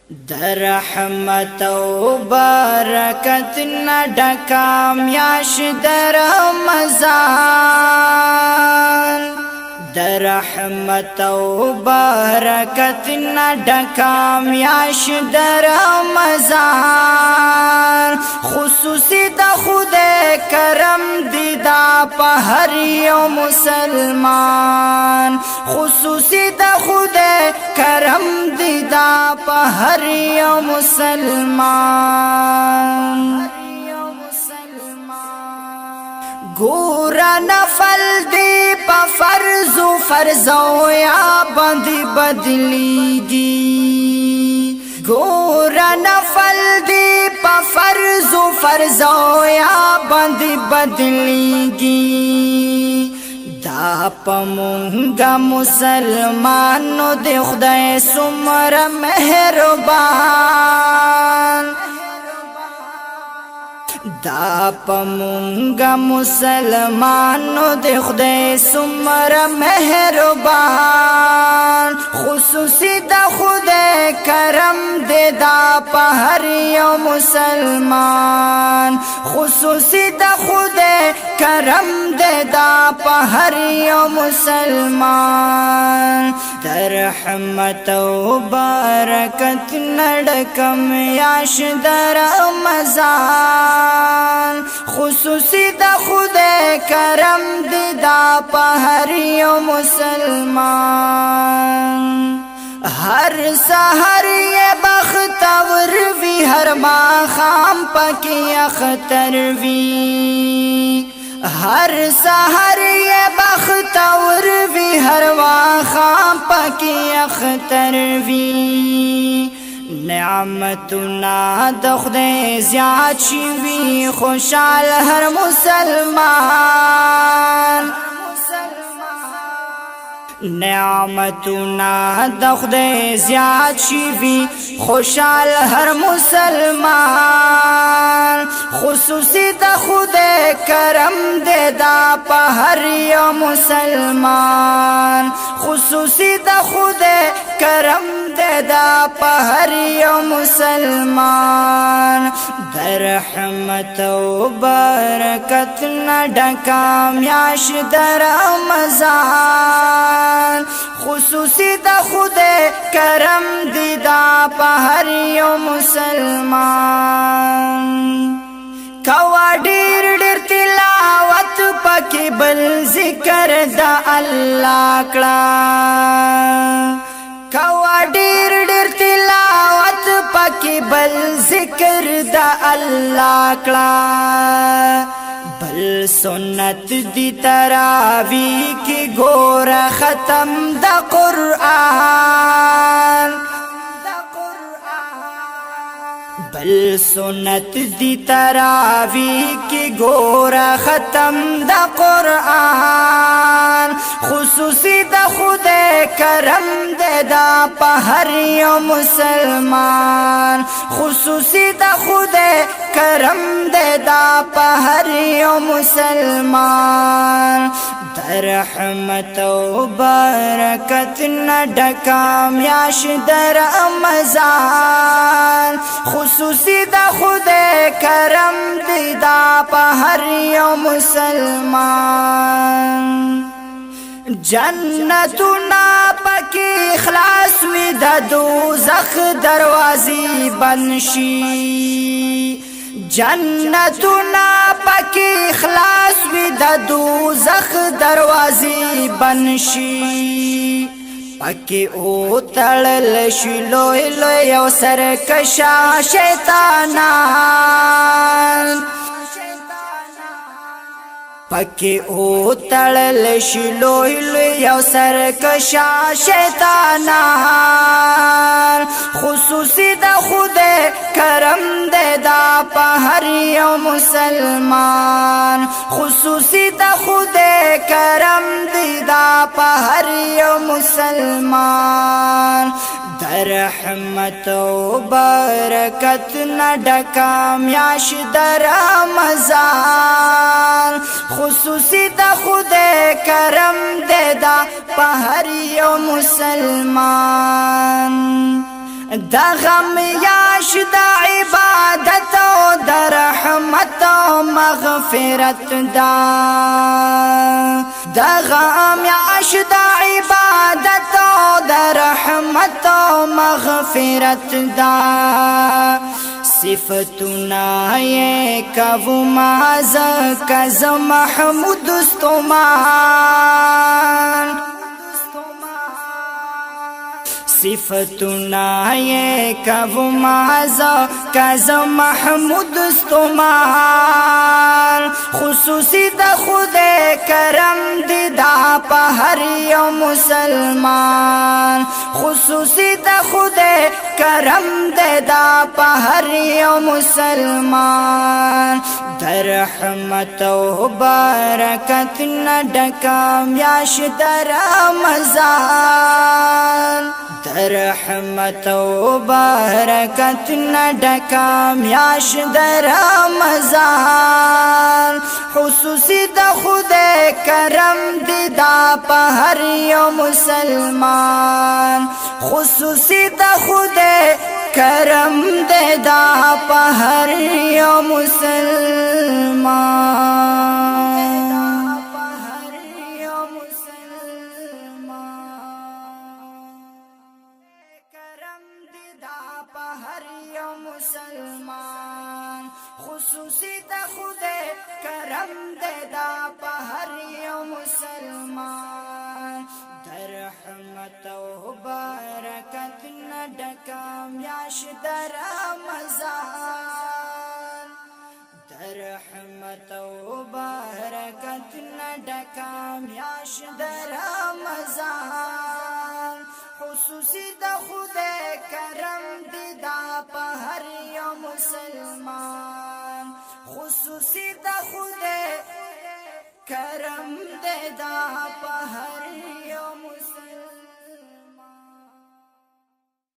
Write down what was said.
در رحمت و برکت نڈکا میاش در رمضان در رحمت و برکت نڈکا میاش در رمضان خصوصی دا خود کرم دیدا پا ہر یو مسلمان خصوصی دا خود کرم دیدا پا ہر یو مسلمان گورا نفل دی پا فرضو یا بندی بدلیگی گورا نفل دی پا فرضو یا بندی بدلیگی دا پا مونگا مسلمانو دی خدای سمر مہربان دا پا مونگا مسلمانو دی خدای سمر مہربان خصوصی دا خدای کرم دی دا پا ہر یو مسلمان خصوصی دا خدای کرم دی دا پا ہر یو مسلمان در رحمت و برکت نڈکم یاش در رمضان خصوصی دا خود کرم دی دا پا ہر یو مسلمان ہر سحر یہ بختور وی ہر ماخام پکی اختر وی ہر سحر یہ بختور وی ہر ماخام پکی اختر وی نعمتنا د خدای زیات شوی خوشحال هر مسلمان نعمتنا د خدای زیات شوی خوشحال هر مسلمان خصوصی د خدای کرم دی دا په هر یو مسلمان خصوصی د خدای کرم دی دا په هر یو مسلمان در رحمت و برکت نڈکا میاش در رمضان خصوصی دا خود کرم دی دا پا ہر یو مسلمان کوا ډیر ډیر تلاوت پکی بل ذکر دا اللہ کړه کوا ډیر ډیر تلاوت پکی بل ذکر دا اللہ کړه بل سنت دی تراوی کی گورا ختم دا قرآن بل سنت دی تراوی کی گورا ختم دا قرآن خصوصی دا خود کرم دے دا پا ہر یو مسلمان خصوصی دا خود کرم دے دا پا ہر یو مسلمان در رحمت و برکت نڈکا میاش در رمضان خصوصی دا خود کرم دی دا پا ہر یو مسلمان جنتنا پکی اخلاص وی دا دوزخ دروازی بنشی جنتنا پکی اخلاص وی دا دوزخ دروازی بنشی پکی او تړل شي لوی لوی او سرکشا شیطانان پکی او تړل شي لوی لوی او سرکشا شیطانان خصوصی دا خود کرم دے دا پا ہر یو مسلمان خصوصی دا خود کرم دی دا پا ہر یو مسلمان در رحمت و برکت نڈکا میاش در رمضان خصوصی دا خود کرم دے دا پا ہر یو مسلمان دغه میاش د عبادت او د رحمت او مغفرت دا دغه میاش د عبادت او د رحمت او مغفرت دا صفتنا یہ کبو ماز کز محمود استمان صفتنا یہ کبو ماز کز محمود استمان خصوصی د خود کرم دی دا پا ہر یو مسلمان خصوصی د خود کرم دی دا پا ہر یو مسلمان در رحمت و برکت نڈکا میاش در رمضان در رحمت و برکت نڈکا میاش در رمضان خصوصی د خود کرم دی دا پا ہر یو مسلمان خصوصی د خود کرم دی دا پا ہر یو مسلمان مسلمان خصوصی د خود کرم دے دا پا ہر یو مسلمان در رحمت و برکت نڈکا میاش در رمضان در رحمت و برکت نڈکا میاش در رمضان خصوصی د خود کرم دی دا پا ہر یو مسلمان خصوصی د خود کرم دی دا پا ہر